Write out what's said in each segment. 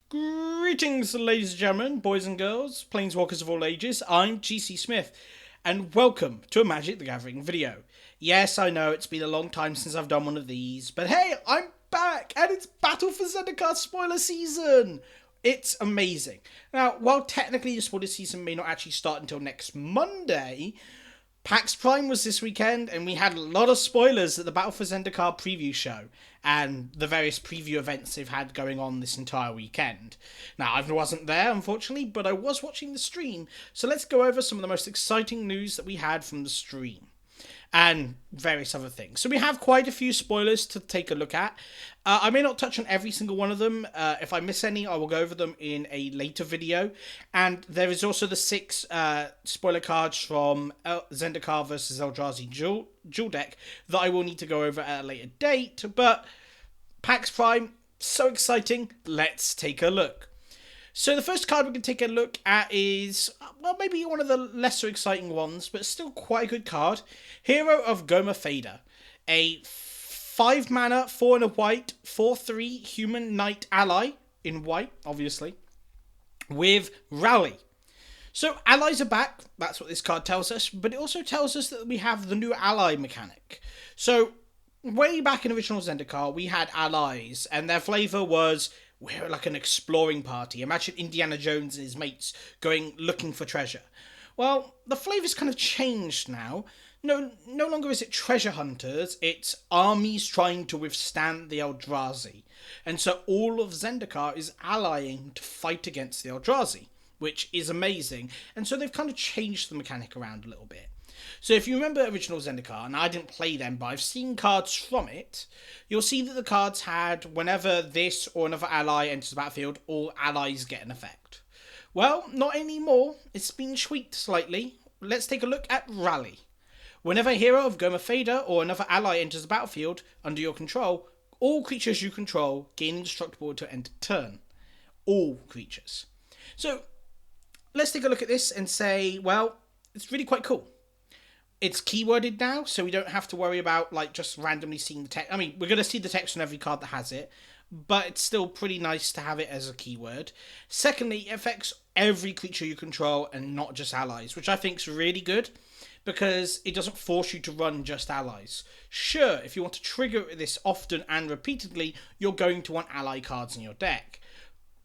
Greetings, ladies and gentlemen, boys and girls, planeswalkers of all ages. I'm GC Smith, and welcome to a Magic the Gathering video. Yes, I know it's been a long time since I've done one of these, but hey, I'm back, and it's Battle for Zendikar spoiler season! It's amazing. Now, while technically the spoiler season may not actually start until next Monday, PAX Prime was this weekend, and we had a lot of spoilers at the Battle for Zendikar preview show, and the various preview events they've had going on this entire weekend. Now, I wasn't there, unfortunately, but I was watching the stream, so let's go over some of the most exciting news that we had from the stream and various other things. So we have quite a few spoilers to take a look at. I may not touch on every single one of them. If I miss any, I will go over them in a later video. And there is also the 6 spoiler cards from Zendikar versus Eldrazi dual deck that I will need to go over at a later date. But PAX Prime, so exciting. Let's take a look. So the first card we can take a look at is, well, maybe one of the lesser exciting ones, but still quite a good card. Hero of Goma Fader. A 5 mana, 4 and a white, 4/3 human knight ally, in white, obviously, with Rally. So allies are back, that's what this card tells us, but it also tells us that we have the new ally mechanic. So, way back in original Zendikar, we had allies, and their flavour was, we're like an exploring party. Imagine Indiana Jones and his mates going looking for treasure. Well, the flavour's kind of changed now. No longer is it treasure hunters, it's armies trying to withstand the Eldrazi. And so all of Zendikar is allying to fight against the Eldrazi, which is amazing. And so they've kind of changed the mechanic around a little bit. So if you remember original Zendikar, and I didn't play them, but I've seen cards from it, you'll see that the cards had, whenever this or another ally enters the battlefield, all allies get an effect. Well, not anymore. It's been tweaked slightly. Let's take a look at Rally. Whenever a hero of Goma Fader or another ally enters the battlefield under your control, all creatures you control gain indestructible to end turn. All creatures. So, let's take a look at this and say, well, it's really quite cool. It's keyworded now, so we don't have to worry about like just randomly seeing the text. I mean, we're going to see the text on every card that has it, but it's still pretty nice to have it as a keyword. Secondly, it affects every creature you control and not just allies, which I think is really good because it doesn't force you to run just allies. Sure, if you want to trigger this often and repeatedly, you're going to want ally cards in your deck,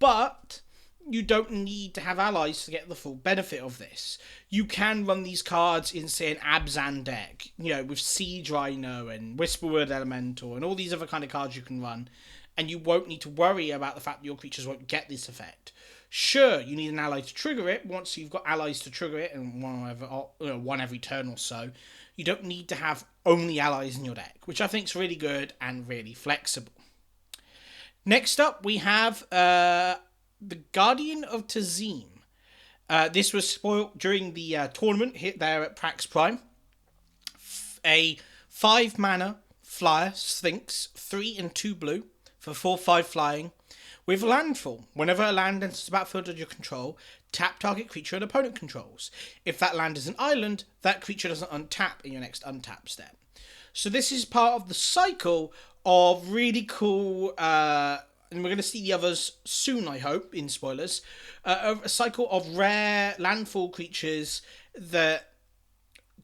but you don't need to have allies to get the full benefit of this. You can run these cards in, say, an Abzan deck, with Siege Rhino and Whisperword Elemental and all these other kind of cards you can run, and you won't need to worry about the fact that your creatures won't get this effect. Sure, you need an ally to trigger it. Once you've got allies to trigger it, and one every turn or so, you don't need to have only allies in your deck, which I think is really good and really flexible. Next up, we have the Guardian of Tazim. This was spoiled during the tournament hit there at PAX Prime. A 5 mana flyer Sphinx, 3 and 2 blue for 4/5 flying with landfall. Whenever a land enters the battlefield under your control, tap target creature an opponent controls. If that land is an island, that creature doesn't untap in your next untap step. So this is part of the cycle of really cool, and we're going to see the others soon, I hope, in spoilers, a cycle of rare landfall creatures that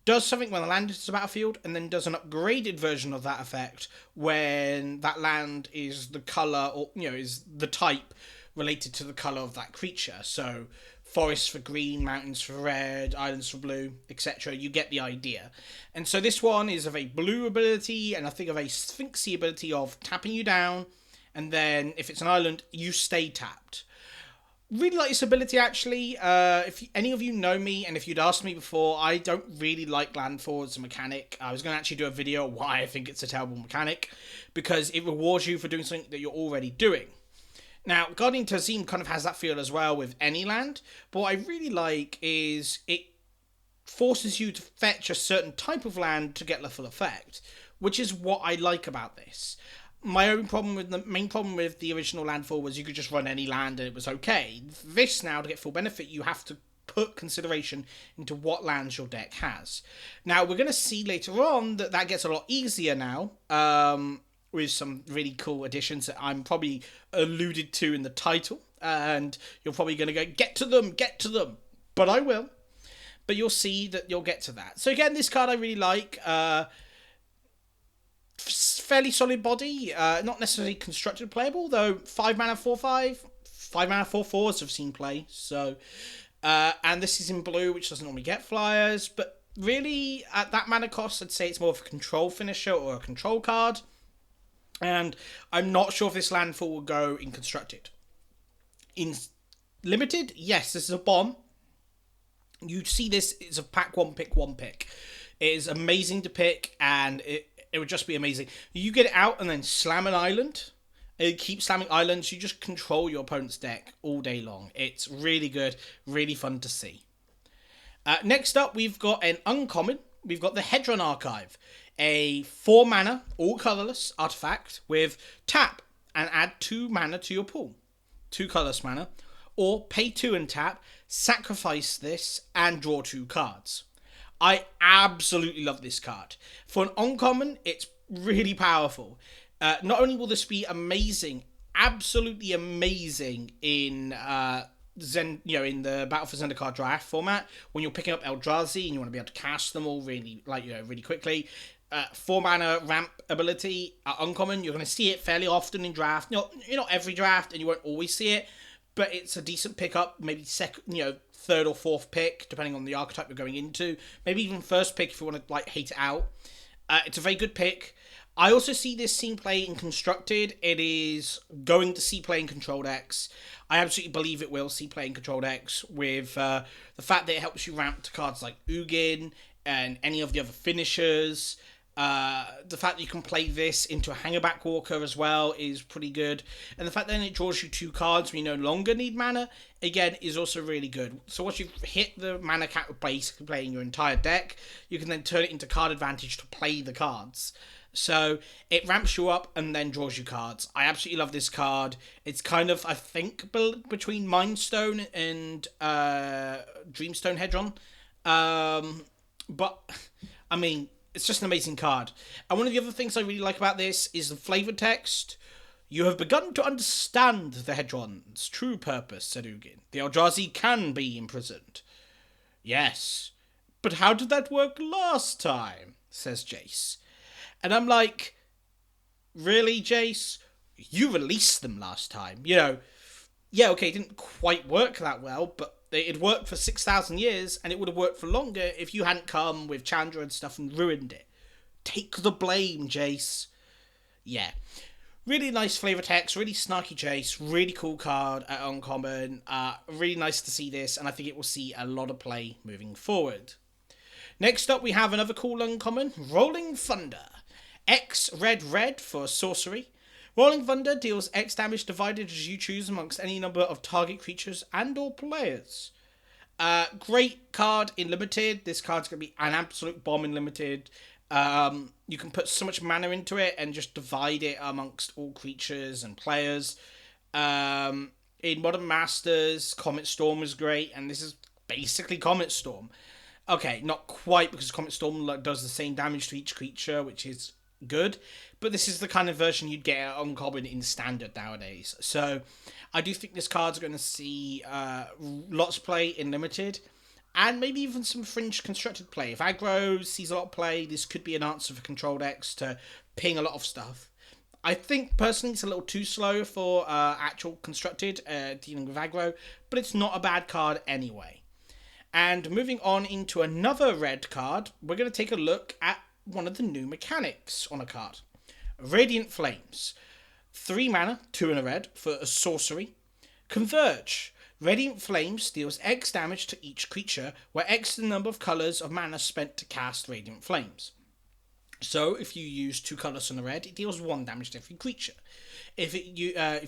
does something when the land enters the battlefield, and then does an upgraded version of that effect when that land is the colour, or is the type related to the colour of that creature. So forests for green, mountains for red, islands for blue, etc. You get the idea. And so this one is of a blue ability, and I think of a Sphinxy ability of tapping you down, and then if it's an island, you stay tapped. Really like this ability, actually. If any of you know me, and if you'd asked me before, I don't really like landfall as a mechanic. I was going to actually do a video on why I think it's a terrible mechanic, because it rewards you for doing something that you're already doing. Now, Guardian Tazim kind of has that feel as well with any land, but what I really like is it forces you to fetch a certain type of land to get the full effect, which is what I like about this. My main problem with the original landfall was you could just run any land and it was okay. This now, to get full benefit, you have to put consideration into what lands your deck has. Now, we're going to see later on that gets a lot easier now, with some really cool additions that I'm probably alluded to in the title. and you're probably going to go, get to them. But I will. But you'll see that you'll get to that. So again, this card I really like. Fairly solid body. Not necessarily constructed playable, though 5 mana 4/5. 5 mana 4/4s have seen play. So, and this is in blue, which doesn't normally get flyers. But really, at that mana cost, I'd say it's more of a control finisher or a control card. And I'm not sure if this landfall will go in constructed. In limited, yes, this is a bomb. You see this, it's a pack one pick. It is amazing to pick, and it would just be amazing. You get it out and then slam an island. And keep slamming islands. You just control your opponent's deck all day long. It's really good, really fun to see. Next up, we've got an uncommon. We've got the Hedron Archive. A 4 mana, all colourless artifact with tap and add 2 mana to your pool. 2 colourless mana. Or pay 2 and tap, sacrifice this, and draw 2 cards. I absolutely love this card. For an uncommon, it's really powerful. Not only will this be amazing, absolutely amazing in in the Battle for Zendikar draft format, when you're picking up Eldrazi and you want to be able to cast them all really quickly. 4 mana ramp ability, uncommon. You're going to see it fairly often in draft. Not every draft, and you won't always see it. But it's a decent pickup, maybe third or fourth pick, depending on the archetype you're going into. Maybe even first pick if you want to hate it out. It's a very good pick. I also see this seeing play in constructed. It is going to see play in control decks. I absolutely believe it will see play in control decks with the fact that it helps you ramp to cards like Ugin and any of the other finishers. The fact that you can play this into a Hangerback Walker as well is pretty good. And the fact that it draws you 2 cards when you no longer need mana, again, is also really good. So once you've hit the mana cap with basically playing your entire deck, you can then turn it into card advantage to play the cards. So it ramps you up and then draws you cards. I absolutely love this card. It's kind of, I think, between Mindstone and Dreamstone Hedron. But, I mean, it's just an amazing card. And one of the other things I really like about this is the flavor text. You have begun to understand the Hedron's true purpose, said Ugin. The Eldrazi can be imprisoned. Yes. But how did that work last time? Says Jace. And I'm like, really, Jace? You released them last time. Yeah, okay, it didn't quite work that well, but it worked for 6,000 years, and it would have worked for longer if you hadn't come with Chandra and stuff and ruined it. Take the blame, Jace. Yeah. Really nice flavor text, really snarky Jace, really cool card at uncommon. Really nice to see this, and I think it will see a lot of play moving forward. Next up, we have another cool uncommon, Rolling Thunder. X red for sorcery. Rolling Thunder deals X damage divided as you choose amongst any number of target creatures and or players. Great card in limited. This card's going to be an absolute bomb in limited. You can put so much mana into it and just divide it amongst all creatures and players. In Modern Masters, Comet Storm is great, and this is basically Comet Storm. Okay, not quite, because Comet Storm does the same damage to each creature, which is good, but this is the kind of version you'd get at uncommon in standard nowadays. So I do think this card's going to see lots of play in limited, and maybe even some fringe constructed play. If aggro sees a lot of play, this could be an answer for control decks to ping a lot of stuff. I think personally it's a little too slow for actual constructed dealing with aggro, but it's not a bad card anyway. And moving on into another red card, we're going to take a look at one of the new mechanics on a card. Radiant Flames. 3 mana, 2 and a red for a sorcery. Converge. Radiant Flames deals X damage to each creature, where X is the number of colours of mana spent to cast Radiant Flames. So if you use 2 colours on the red, it deals 1 damage to every creature. If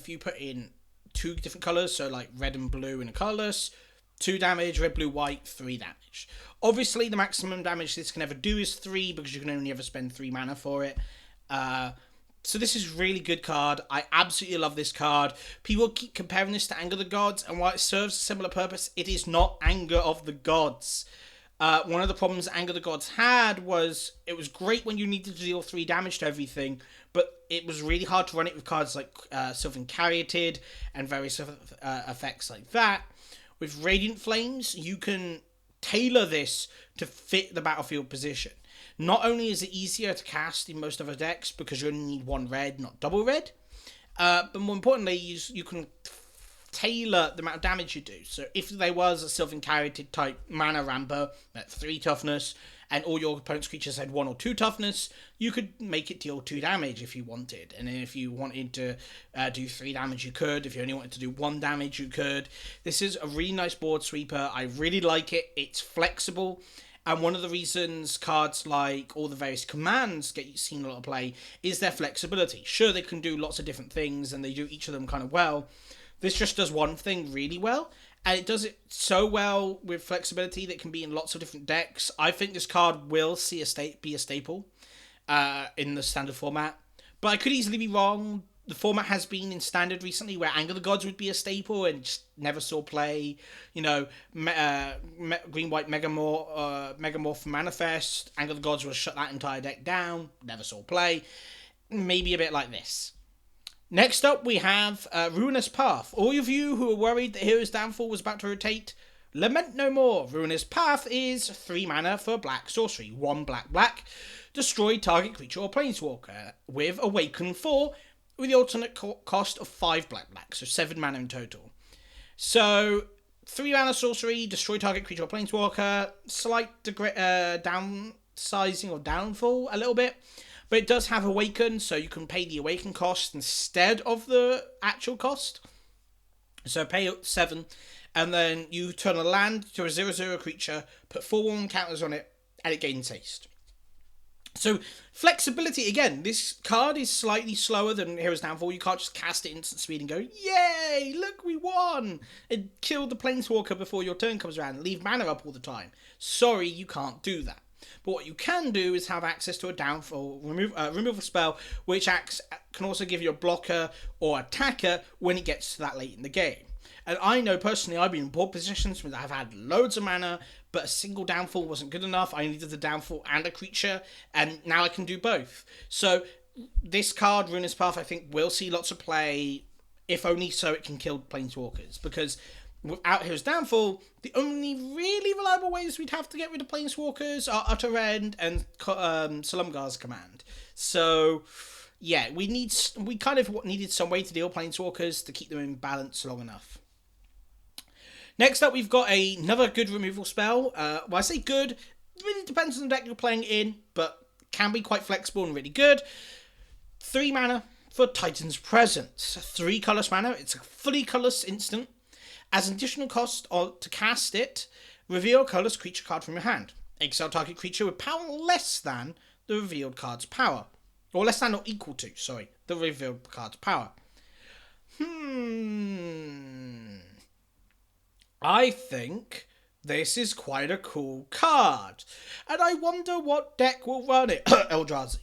you put in 2 different colours, so like red and blue in a colourless, 2 damage, red, blue, white, 3 damage. Obviously, the maximum damage this can ever do is 3, because you can only ever spend 3 mana for it. So this is a really good card. I absolutely love this card. People keep comparing this to Anger of the Gods, and while it serves a similar purpose, it is not Anger of the Gods. One of the problems Anger the Gods had was it was great when you needed to deal 3 damage to everything, but it was really hard to run it with cards like Sylvan Caryatid and various effects like that. With Radiant Flames, you can tailor this to fit the battlefield position. Not only is it easier to cast in most other decks because you only need 1 red, not double red, but more importantly, you can tailor the amount of damage you do. So if there was a Sylvan Caryatid type mana ramper at 3 toughness, and all your opponent's creatures had 1 or 2 toughness, you could make it deal 2 damage if you wanted. And then if you wanted to do 3 damage, you could. If you only wanted to do 1 damage, you could. This is a really nice board sweeper. I really like it. It's flexible. And one of the reasons cards like all the various commands get seen a lot of play is their flexibility. Sure, they can do lots of different things, and they do each of them kind of well. This just does one thing really well, and it does it so well with flexibility that it can be in lots of different decks. I think this card will be a staple in the standard format, but I could easily be wrong. The format has been in standard recently where Anger the Gods would be a staple and just never saw play. You know, Green-White Megamorph for Manifest. Anger the Gods will shut that entire deck down. Never saw play. Maybe a bit like this. Next up, we have Ruinous Path. All of you who are worried that Hero's Downfall was about to rotate, lament no more. Ruinous Path is 3 mana for black sorcery. 1 black. Destroy target creature or planeswalker with Awaken 4 with the alternate cost of 5 black. So 7 mana in total. So 3 mana sorcery, destroy target creature or planeswalker. Slight downsizing or downfall a little bit. But it does have Awaken, so you can pay the Awaken cost instead of the actual cost. So pay 7, and then you turn a land to a 0/0 creature, put 4 warm counters on it, and it gains haste. So flexibility, again, this card is slightly slower than Hero's Downfall. You can't just cast it instant speed and go, yay, look, we won! And kill the Planeswalker before your turn comes around and leave mana up all the time. Sorry, you can't do that. But what you can do is have access to a downfall removal spell, which can also give you a blocker or attacker when it gets to that late in the game. And I know personally I've been in board positions where I've had loads of mana, but a single downfall wasn't good enough. I needed the downfall and a creature, and now I can do both. So this card, Ruinous Path, I think will see lots of play, if only so it can kill Planeswalkers, because without Hero's Downfall, the only really reliable ways we'd have to get rid of Planeswalkers are Utter End and Salumgar's Command. So, yeah, we kind of needed some way to deal Planeswalkers to keep them in balance long enough. Next up, we've got another good removal spell. Well, I say good, it really depends on the deck you're playing in, but can be quite flexible and really good. 3 mana for Titan's Presence. 3 colorless mana. It's a fully colorless instant. As an additional cost to cast it, reveal a colorless creature card from your hand. Exile target creature with power less than the revealed card's power. Or less than or equal to, the revealed card's power. I think this is quite a cool card. And I wonder what deck will run it. Eldrazi.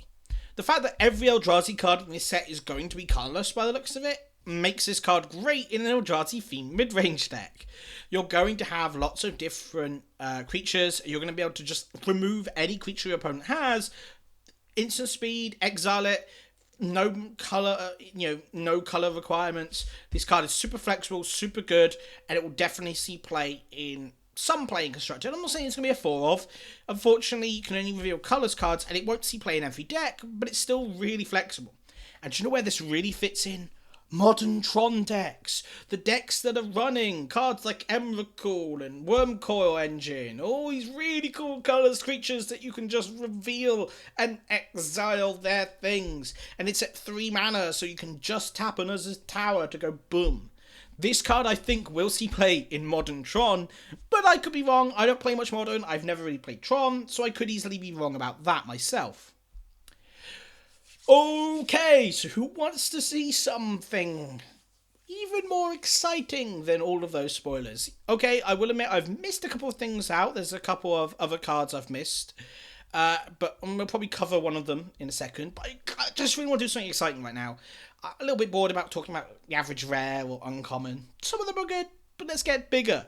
The fact that every Eldrazi card in this set is going to be colorless by the looks of it makes this card great in an Eldrazi themed mid-range deck. You're going to have lots of different creatures. You're going to be able to just remove any creature your opponent has, instant speed, exile it, no color, no color requirements. This card is super flexible, super good, and it will definitely see play in some playing constructed. I'm not saying it's going to be a 4 of. Unfortunately, you can only reveal colors cards, and it won't see play in every deck, but it's still really flexible. And do you know where this really fits in? Modern Tron decks. The decks that are running cards like Emrakul and Wormcoil Engine. All these really cool colors creatures that you can just reveal and exile their things. And it's at 3 mana, so you can just tap another tower to go boom. This card, I think, will see play in Modern Tron, but I could be wrong. I don't play much Modern. I've never really played Tron, so I could easily be wrong about that myself. Okay, so who wants to see something even more exciting than all of those spoilers? Okay, I will admit I've missed a couple of things out. There's a couple of other cards I've missed. But I'm going to probably cover one of them in a second. But I just really want to do something exciting right now. I'm a little bit bored about talking about the average rare or uncommon. Some of them are good, but let's get bigger.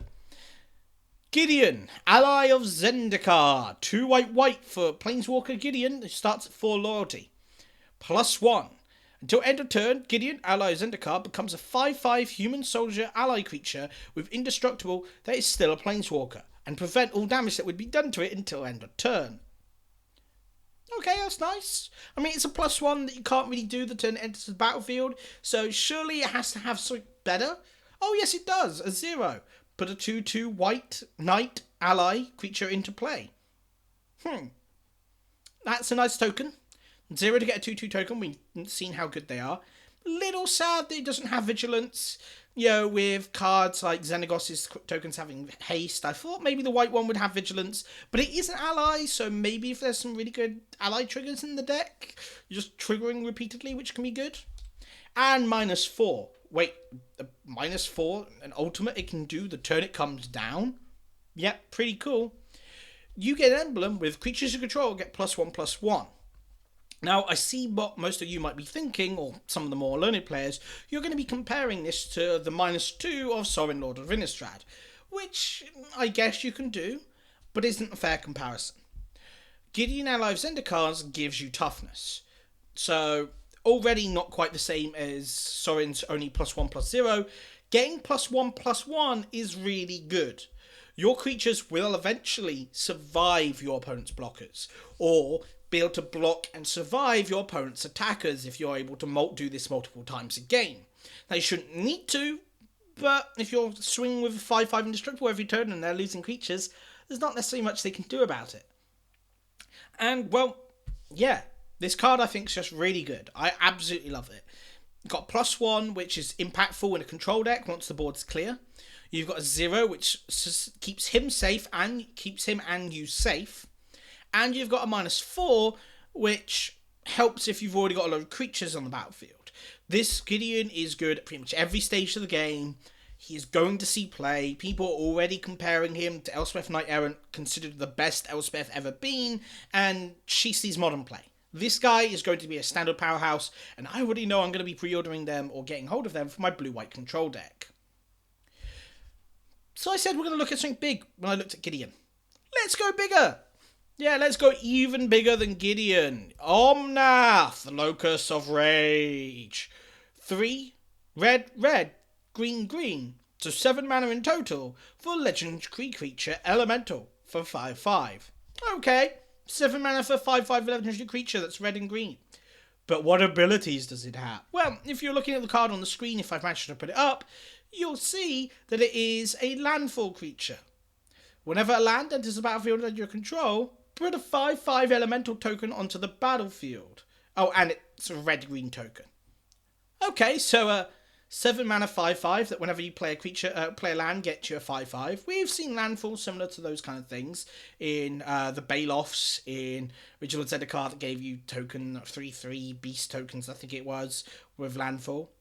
Gideon, ally of Zendikar. 2 white for Planeswalker Gideon. It starts at 4 loyalty. +1. Until end of turn, Gideon, ally of Zendikar, becomes a 5/5 human soldier ally creature with indestructible that is still a Planeswalker, and prevent all damage that would be done to it until end of turn. Okay, that's nice. I mean, it's a +1 that you can't really do the turn it enters the battlefield, so surely it has to have something better. Oh yes, it does. A 0. Put a 2/2 white knight ally creature into play. That's a nice token. 0 to get a 2/2 token. We've seen how good they are. Little sad that it doesn't have vigilance. You know, with cards like Xenagos's tokens having haste, I thought maybe the white one would have vigilance, but it is an ally, so maybe if there's some really good ally triggers in the deck, you're just triggering repeatedly, which can be good. And -4. Wait, -4, an ultimate it can do the turn it comes down? Yep, pretty cool. You get an emblem with creatures you control get +1/+1. Now, I see what most of you might be thinking, or some of the more learned players, you're going to be comparing this to the -2 of Sorin Lord of Innistrad, which I guess you can do, but isn't a fair comparison. Gideon Ally of Zendikar gives you toughness, so already not quite the same as Sorin's only +1/+0, getting +1/+1 is really good. Your creatures will eventually survive your opponent's blockers, or be able to block and survive your opponent's attackers if you're able to do this multiple times a game. Now, you shouldn't need to, but if you're swinging with a 5/5 indestructible every turn and they're losing creatures, there's not necessarily much they can do about it. And, well, yeah, this card I think is just really good. I absolutely love it. You've got +1, which is impactful in a control deck once the board's clear. You've got a 0, which keeps him safe and keeps him and you safe. And you've got a -4, which helps if you've already got a lot of creatures on the battlefield. This Gideon is good at pretty much every stage of the game. He is going to see play. People are already comparing him to Elspeth Knight Errant, considered the best Elspeth ever been, and she sees modern play. This guy is going to be a standard powerhouse, and I already know I'm going to be pre-ordering them or getting hold of them for my blue-white control deck. So I said we're going to look at something big when I looked at Gideon. Let's go bigger! Yeah, let's go even bigger than Gideon. Omnath, the Locus of Rage. 3, red, green. So 7 mana in total for legendary creature elemental for 5/5. Okay, 7 mana for 5/5 legendary creature that's red and green. But what abilities does it have? Well, if you're looking at the card on the screen, if I've managed to put it up, you'll see that it is a landfall creature. Whenever a land enters the battlefield under your control, put a 5/5 elemental token onto the battlefield. Oh, and it's a red-green token. Okay, so a 7 mana 5/5 that whenever you play a creature, play a land, gets you a 5/5. We've seen landfalls similar to those kind of things in the Balefs, in Original Zendikar that gave you token 3/3 beast tokens, I think it was, with landfall.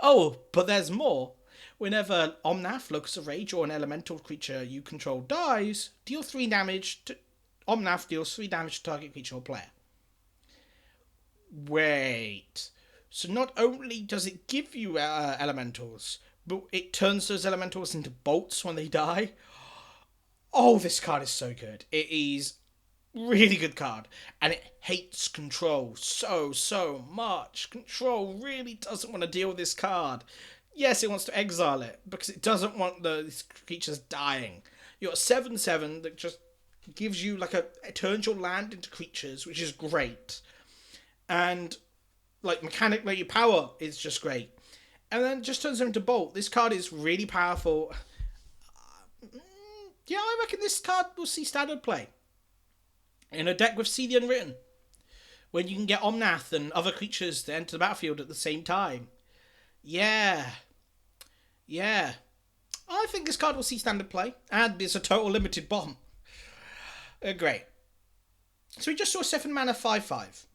Oh, but there's more. Whenever Omnath, Locus of Rage, or an elemental creature you control dies, deal 3 damage to Omnath deals 3 damage to target creature or player. Wait. So not only does it give you elementals, but it turns those elementals into bolts when they die. Oh, this card is so good. It is really good card. And it hates control so much. Control really doesn't want to deal with this card. Yes, it wants to exile it, because it doesn't want these creatures dying. You got 7/7 that just gives you it turns your land into creatures, which is great. And mechanically your power is just great. And then it just turns them into bolt. This card is really powerful. Yeah, I reckon this card will see standard play. In a deck with See the Unwritten, when you can get Omnath and other creatures to enter the battlefield at the same time. Yeah. I think this card will see standard play, and it's a total limited bomb. Great. So we just saw 7 mana 5/5.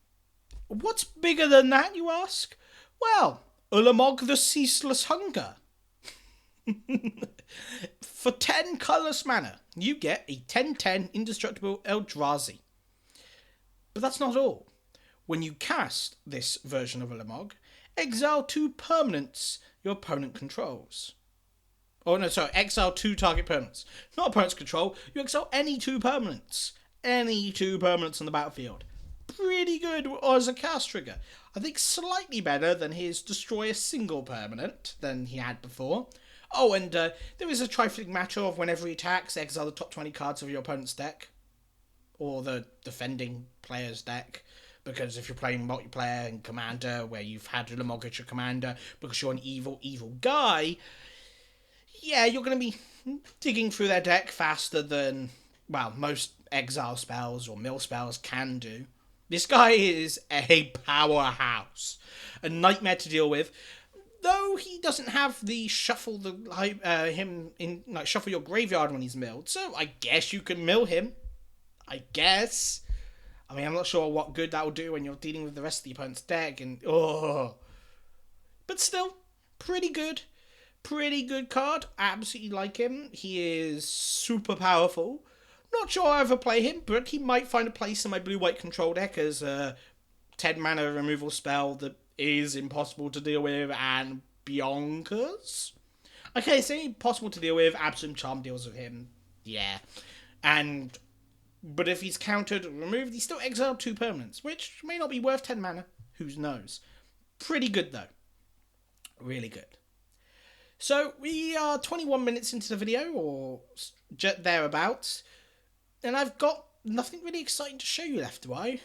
What's bigger than that, you ask? Well, Ulamog the Ceaseless Hunger. For 10 colourless mana, you get a 10/10 indestructible Eldrazi. But that's not all. When you cast this version of Ulamog, exile 2 permanents your opponent controls. Oh no, sorry, exile 2 target permanents. Not opponent's control, you exile any 2 permanents. Any 2 permanents on the battlefield. Pretty good as a cast trigger. I think slightly better than his destroy a single permanent than he had before. Oh, and there is a trifling matter of whenever he attacks, exile the top 20 cards of your opponent's deck. Or the defending player's deck. Because if you're playing multiplayer and Commander, where you've had to mortgage your Commander because you're an evil, evil guy, yeah, you're going to be digging through their deck faster than, well, most exile spells or mill spells can do. This guy is a powerhouse. A nightmare to deal with. Though he doesn't have the shuffle shuffle your graveyard when he's milled. So I guess you can mill him. I guess. I mean, I'm not sure what good that will do when you're dealing with the rest of the opponent's deck. But still, pretty good. Pretty good card. Absolutely like him. He is super powerful. Not sure I'll ever play him, but he might find a place in my blue-white control deck as a 10 mana removal spell that is impossible to deal with and bonkers. Okay, say impossible to deal with, Absolute Charm deals with him. Yeah. But if he's countered and removed, he's still exiled 2 permanents, which may not be worth 10 mana. Who knows? Pretty good, though. Really good. So, we are 21 minutes into the video, or thereabouts, and I've got nothing really exciting to show you left, do I?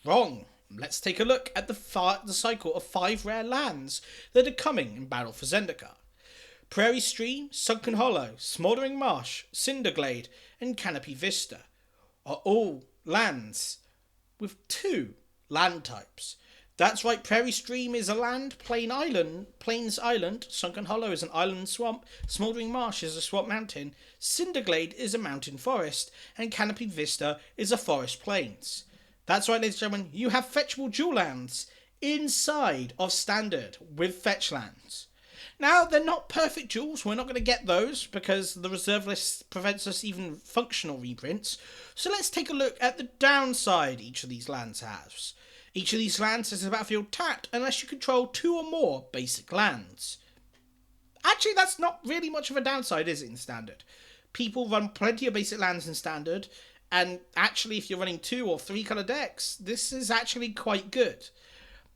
Wrong. Let's take a look at the cycle of 5 rare lands that are coming in Battle for Zendikar. Prairie Stream, Sunken Hollow, Smouldering Marsh, Cinderglade, and Canopy Vista are all lands with 2 land types. That's right, Prairie Stream is a land, Plains Island, Sunken Hollow is an island swamp, Smouldering Marsh is a swamp mountain, Cinderglade is a mountain forest, and Canopy Vista is a forest plains. That's right, ladies and gentlemen, you have fetchable dual lands inside of Standard with fetch lands. Now, they're not perfect duels, we're not going to get those because the reserve list prevents us even functional reprints. So let's take a look at the downside each of these lands has. Each of these lands has a battlefield tapped unless you control 2 or more basic lands. Actually, that's not really much of a downside, is it, in Standard? People run plenty of basic lands in Standard, and actually if you're running 2 or 3 colour decks, this is actually quite good.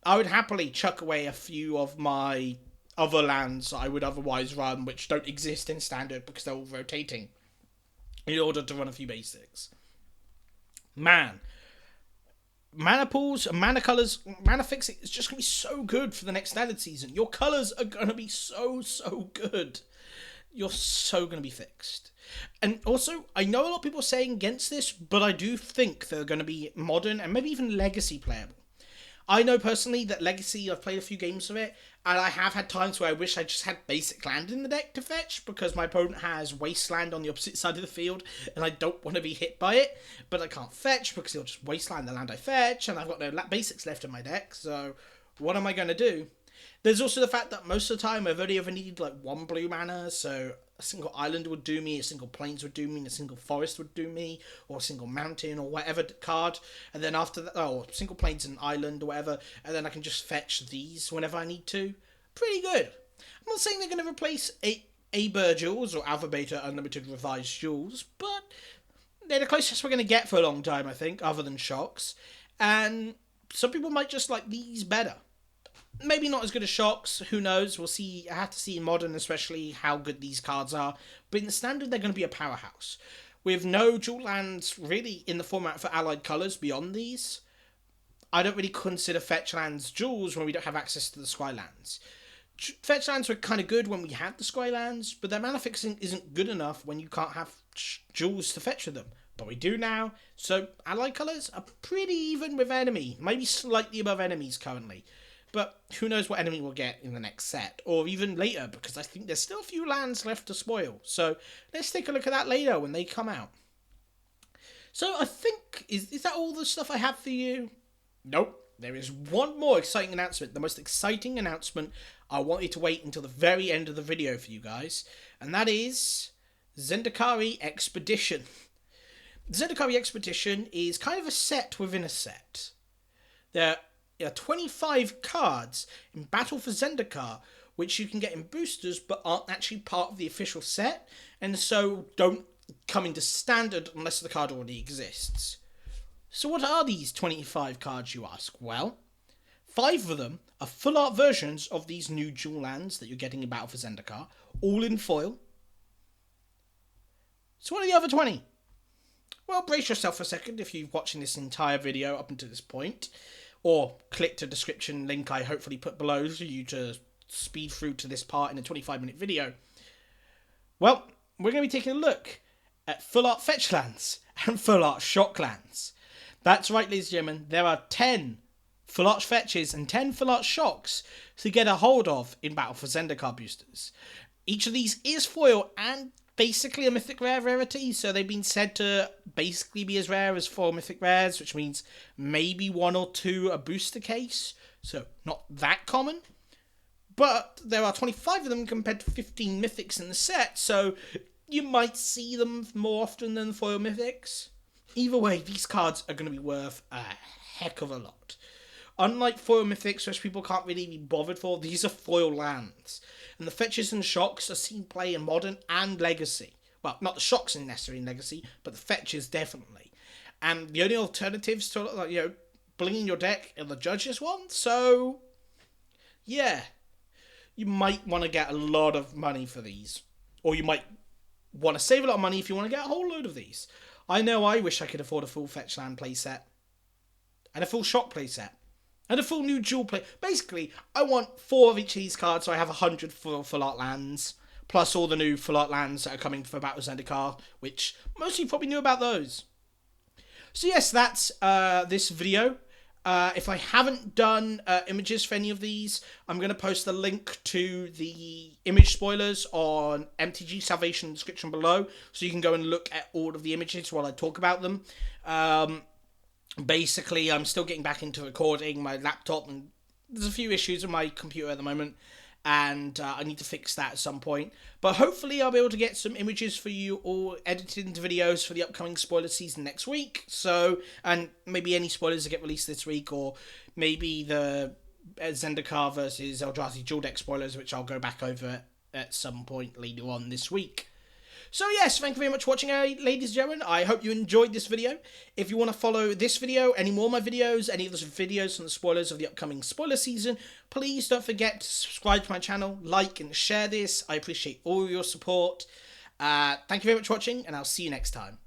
I would happily chuck away a few of my other lands I would otherwise run which don't exist in Standard because they're all rotating in order to run a few basics. Man. Mana pools, mana colours, mana fixing is just going to be so good for the next Standard season. Your colours are going to be so good. You're so going to be fixed. And also, I know a lot of people are saying against this, but I do think they're going to be modern and maybe even legacy playable. I know personally that Legacy, I've played a few games of it, and I have had times where I wish I just had basic land in the deck to fetch, because my opponent has Wasteland on the opposite side of the field, and I don't want to be hit by it, but I can't fetch, because he'll just Wasteland the land I fetch, and I've got no basics left in my deck, so what am I going to do? There's also the fact that most of the time I've only ever needed like 1 blue mana, so a single island would do me, a single plains would do me, a single forest would do me, or a single mountain, or whatever card, and then after that, single plains and island, or whatever, and then I can just fetch these whenever I need to. Pretty good. I'm not saying they're going to replace Aber Jewels, or Alpha Beta Unlimited Revised Jewels, but they're the closest we're going to get for a long time, I think, other than Shocks, and some people might just like these better. Maybe not as good as Shocks, who knows, we'll see. I have to see in Modern especially how good these cards are, but in the Standard they're going to be a powerhouse. With no dual lands really in the format for allied colours beyond these, I don't really consider fetch lands jewels when we don't have access to the Skylands. Fetch lands were kind of good when we had the Skylands, but their mana fixing isn't good enough when you can't have jewels to fetch with them. But we do now, so allied colours are pretty even with enemy, maybe slightly above enemies currently. But who knows what enemy we'll get in the next set, or even later, because I think there's still a few lands left to spoil. So let's take a look at that later when they come out. So I think, is that all the stuff I have for you? Nope. There is one more exciting announcement. The most exciting announcement I wanted to wait until the very end of the video for you guys. And that is Zendikar Expedition. Zendikar Expedition is kind of a set within a set. There are 25 cards in Battle for Zendikar which you can get in boosters but aren't actually part of the official set, and so don't come into standard unless the card already exists. So what are these 25 cards, you ask? Well, 5 of them are full art versions of these new dual lands that you're getting in Battle for Zendikar, all in foil. So what are the other 20? Well, brace yourself for a second if you're watching this entire video up until this point, or click the description link I hopefully put below for you to speed through to this part in a 25-minute video. Well, we're going to be taking a look at full art fetch lands and full art shock lands. That's right, ladies and gentlemen, there are 10 full art fetches and 10 full art shocks to get a hold of in Battle for Zendikar boosters. Each of these is foil and basically a mythic rare rarity, so they've been said to basically be as rare as 4 mythic rares, which means maybe 1 or 2 a booster case, so not that common. But there are 25 of them compared to 15 mythics in the set, so you might see them more often than foil mythics. Either way, these cards are going to be worth a heck of a lot. Unlike foil mythics, which people can't really be bothered for, these are foil lands. And the fetches and shocks are seen play in Modern and Legacy. Well, not the shocks necessarily in Legacy, but the fetches definitely. And the only alternatives to, blinging your deck are the Judges one. So, yeah. You might want to get a lot of money for these. Or you might want to save a lot of money if you want to get a whole load of these. I know I wish I could afford a full fetch land playset. And a full shock playset. And a full new dual play. Basically, I want 4 of each of these cards, so I have 100 full art lands. Plus all the new full art lands that are coming for Battle Zendikar, which most of you probably knew about those. So yes, that's this video. If I haven't done images for any of these, I'm going to post the link to the image spoilers on MTG Salvation in the description below, so you can go and look at all of the images while I talk about them. Basically, I'm still getting back into recording my laptop, and there's a few issues with my computer at the moment, and I need to fix that at some point. But hopefully I'll be able to get some images for you all edited into videos for the upcoming spoiler season next week. So, and maybe any spoilers that get released this week, or maybe the Zendikar versus Eldrazi dual deck spoilers, which I'll go back over at some point later on this week. So yes, thank you very much for watching, ladies and gentlemen. I hope you enjoyed this video. If you want to follow this video, any more of my videos, any of the videos from the spoilers of the upcoming spoiler season, please don't forget to subscribe to my channel, like and share this. I appreciate all your support. Thank you very much for watching, and I'll see you next time.